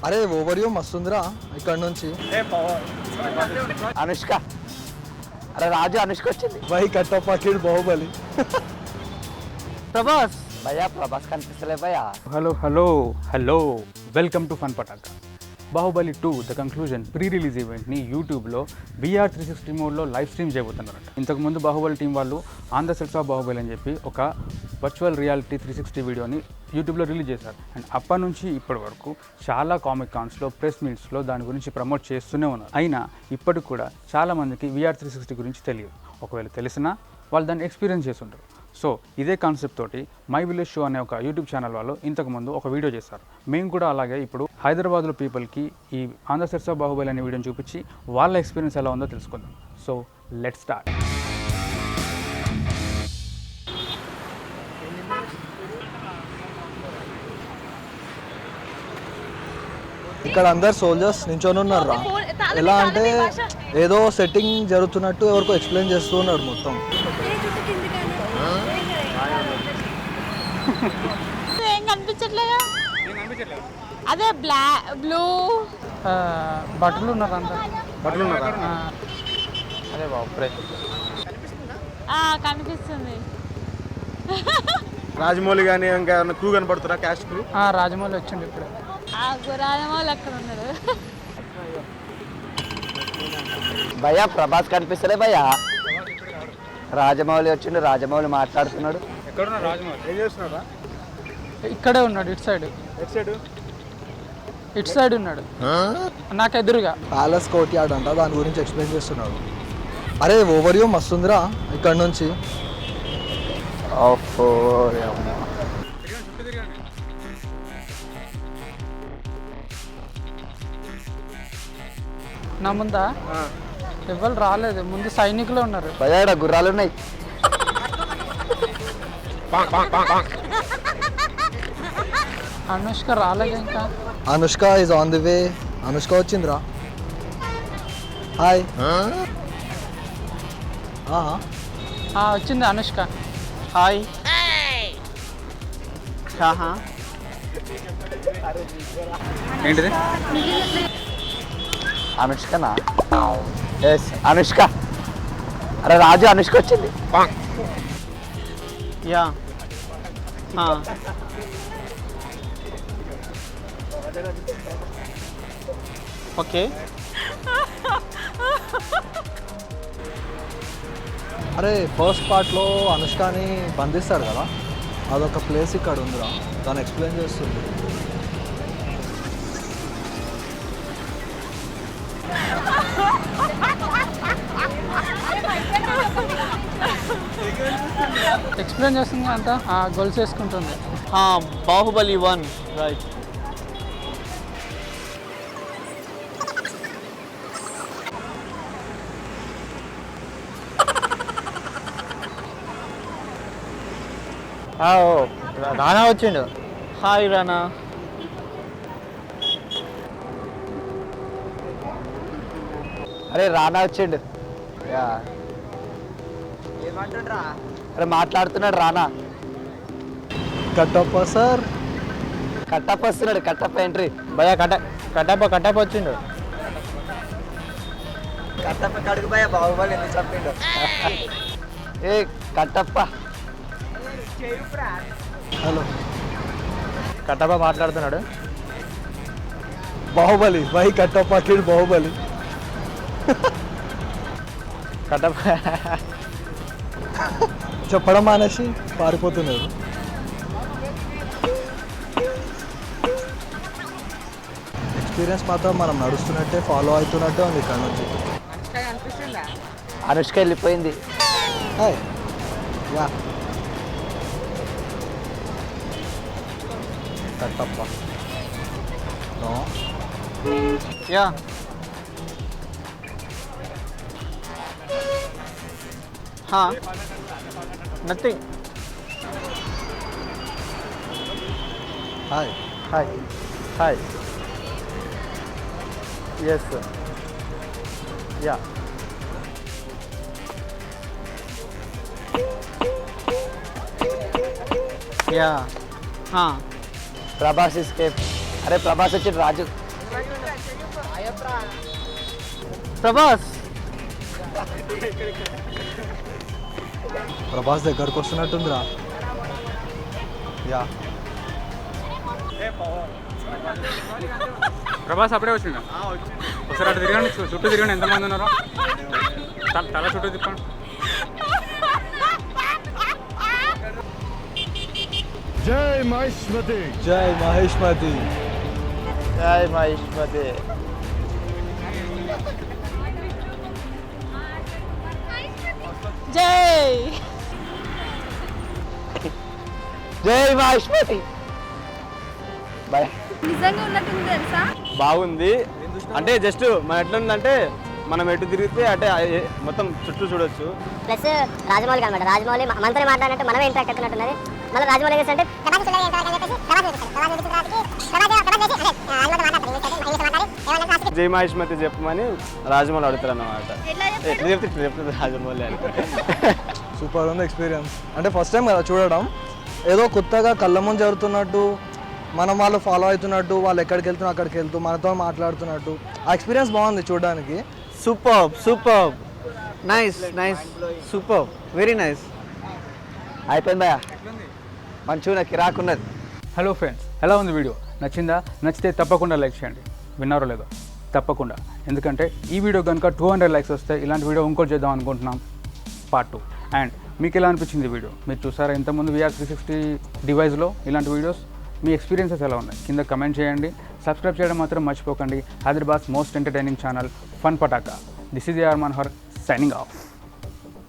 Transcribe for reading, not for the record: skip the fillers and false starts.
అరే ఓవర్ మస్తుందిరా ఇక్కడ నుంచి. అనుష్క. అరే రాజు అనుష్క వచ్చింది. Why Kattappa killed Baahubali. ప్రభాస్ భయ్యా, ప్రభాస్ కనిపిస్తలే భయ్యా. Hello hello hello, welcome to fun Pataka. Baahubali 2 the conclusion pre release ఈవెంట్ని యూట్యూబ్లో VR 360 మోడ్లో లైవ్ స్ట్రీమ్ చేయబోతున్నారట. ఇంతకుముందు బాహుబలి టీం వాళ్ళు on the sets of Baahubali అని చెప్పి ఒక వర్చువల్ రియాలిటీ 360 వీడియోని యూట్యూబ్లో రిలీజ్ చేశారు. అండ్ అప్పటి నుంచి ఇప్పటి వరకు చాలా కామిక్ కాన్స్లో, ప్రెస్ మీట్స్లో దాని గురించి ప్రమోట్ చేస్తూనే ఉన్నారు. అయినా ఇప్పటికి కూడా చాలామందికి VR 360 గురించి తెలియదు. ఒకవేళ తెలిసినా వాళ్ళు దాన్ని ఎక్స్పీరియన్స్ చేసి ఉంటారు. సో ఇదే కాన్సెప్ట్ తోటి మై విలేజ్ షో అనే ఒక యూట్యూబ్ ఛానల్ వాళ్ళు ఇంతకుముందు ఒక వీడియో చేస్తారు. మేము కూడా అలాగే ఇప్పుడు హైదరాబాద్లో పీపుల్కి ఈ on the sets of Baahubali అనే వీడియోని చూపించి వాళ్ళ ఎక్స్పీరియన్స్ ఎలా ఉందో తెలుసుకుందాం. So let's start. ఇక్కడ అందరు సోల్జర్స్ నించొని ఉన్నారు రా. ఎలా అంటే ఏదో సెట్టింగ్ జరుగుతున్నట్టు ఎవరికో ఎక్స్ప్లెయిన్ చేస్తూ ఉన్నాడు మొత్తం. ఏం కనిపించట్లేదా? అదే బ్లాక్ బ్లూ బట్టలు ఉన్నారు అందరు. బట్టలు ఉన్నారా? అరే బాబు కనిపిస్తుంది. రాజమౌళి కానీ ఇంకా క్రూ కనపడుతున్నా క్యాస్ట్ క్రూ. రాజమౌళి వచ్చిండు ఇప్పుడు. రాజమౌళి అక్కడ ఉన్నాడు. భయ్యా, ప్రభాస్ కనిపిస్తలే భయ్యా. రాజమౌళి వచ్చిండు, రాజమౌళి మాట్లాడుతున్నాడు. ఎక్కడున్నా రాజమౌళి? ఏం చేస్తున్నాడా? ఇక్కడే ఉన్నాడు. ఇటు సైడ్ ఇటు సైడ్ ఉన్నాడు నాకు ఎదురుగా. ప్యాలెస్ కోర్ట్ యార్డ్ అంట, దాని గురించి ఎక్స్ప్లెయిన్ చేస్తున్నాడు. అరే ఓవర్ మస్తుందిరా ఇక్కడ నుంచి. నా ముందా ఎవరు రాలేదు, ముందు సైనికులు ఉన్నారు. భయ్యా గుర్రాలు ఉన్నాయి. అనుష్క రాలేదు ఇంకా. Anushka is on the way. Anushka వచ్చిందిరా. హాయ్. వచ్చింది అనుష్క. హాయ్. ఏంటిది? అనుష్కనా? ఎస్ అనుష్క. అరే రాజు అనుష్క వచ్చింది. Yeah okay. అరే ఫస్ట్ పార్ట్లో అనుష్కని బంధిస్తారు కదా, అదొక ప్లేస్ ఇక్కడ ఉందిరా, దాన్ని ఎక్స్ప్లెయిన్ చేస్తుంది. ఎక్స్ప్లెయిన్ చేస్తుంది అంతా. గొలుసు వేసుకుంటుంది. బాహుబలి 1 రైట్. రానా వచ్చిండు. హాయ్ రానా. అరే రానా వచ్చిండు. అరే మాట్లాడుతున్నాడు రానా. కట్టప్ప సార్. కట్టప్ప వస్తున్నాడు. కట్టప్ప ఎంట్రీ. భయ్యా కట్టప్ప వచ్చిండు. కట్టప్ప కడుగు భయ్యా, బాహుబలి ఎందుకు చెప్పిండు? ఏ కట్టప్ప. హలో. కట్టప్ప మాట్లాడుతున్నాడు. Baahubali why Kattappa killed Baahubali. కట్టప్ప చెప్పడం మానేసి పారిపోతున్నారు. ఎక్స్పీరియన్స్ మాత్రం మనం నడుస్తున్నట్టే, ఫాలో అవుతున్నట్టే ఉంది ఇక్కడ నుంచి. అనుష్క వెళ్ళిపోయింది. Hi. Yeah Kattappa. No. Yeah nothing. Hi. Hi. Hi. Yes yeah. Yeah Prabhas escape. అరే ప్రభాస్ వచ్చి రాజు ప్రభాస్ ప్రభాస్ దగ్గరకు వస్తున్నట్టుందిరా. యా ప్రభాస్ అప్పుడే వచ్చిందా? ఒకసారి అటు తిరగండి, చుట్టూ తిరగండి, ఎంతమంది ఉన్నారో తల చుట్టూ తిప్పండి. జై మహేష్మతి. జై మహేష్మతి. జై మహేష్మతి. జై జై మహేష్మతి. బాయ్. నిజంగా ఉన్నట్టుంది తెలుసా? బాగుంది. అంటే జస్ట్ మన ఎట్లుందంటే మనం ఎటు తిరిగితే అంటే మొత్తం చుట్టూ చూడొచ్చు. ప్లస్ రాజమౌళి అనమాట. రాజమౌళి మనతో మాట్లాడినట్టు మనమే ఇంటరాక్ట్ అవుతున్నట్టున్నది. మళ్ళీ రాజమౌళి అంటే జై మహేష్మతి చెప్పమని రాజమౌళి అడుగుతారు అన్నమాట. ఎట్లా చెప్తుంది రాజమౌళి అని. సూపర్ ఉంది ఎక్స్పీరియన్స్. అంటే ఫస్ట్ టైం కదా చూడడం, ఏదో కొత్తగా కళ్ళ ముందు జరుగుతున్నట్టు, మనం వాళ్ళు ఫాలో అవుతున్నట్టు, వాళ్ళు ఎక్కడికి వెళ్తున్నా అక్కడికి వెళ్తూ మనతో మాట్లాడుతున్నట్టు, ఆ ఎక్స్పీరియన్స్ బాగుంది చూడడానికి. Super super nice nice super very nice. అయిపోయింది భయ్యా, మంచిగా కిరాకున్నది. హలో ఫ్రెండ్స్, ఎలా ఉంది వీడియో? నచ్చిందా? నచ్చితే తప్పకుండా లైక్ చేయండి. విన్నారో లేదో తప్పకుండా, ఎందుకంటే ఈ వీడియో కనుక 200 లైక్స్ వస్తే ఇలాంటి వీడియో ఇంకోటి చేద్దాం అనుకుంటున్నాం, పార్ట్ 2. అండ్ మీకు ఎలా అనిపించింది వీడియో? మీరు చూసారా ఇంతకుముందు VR 360 డివైస్లో ఇలాంటి వీడియోస్? మీ ఎక్స్పీరియన్సెస్ ఎలా ఉన్నాయి కింద కమెంట్ చేయండి. సబ్స్క్రైబ్ చేయడం మాత్రం మర్చిపోకండి. Hyderabad most entertaining channel fun Pataka. This is AR Manohar signing off.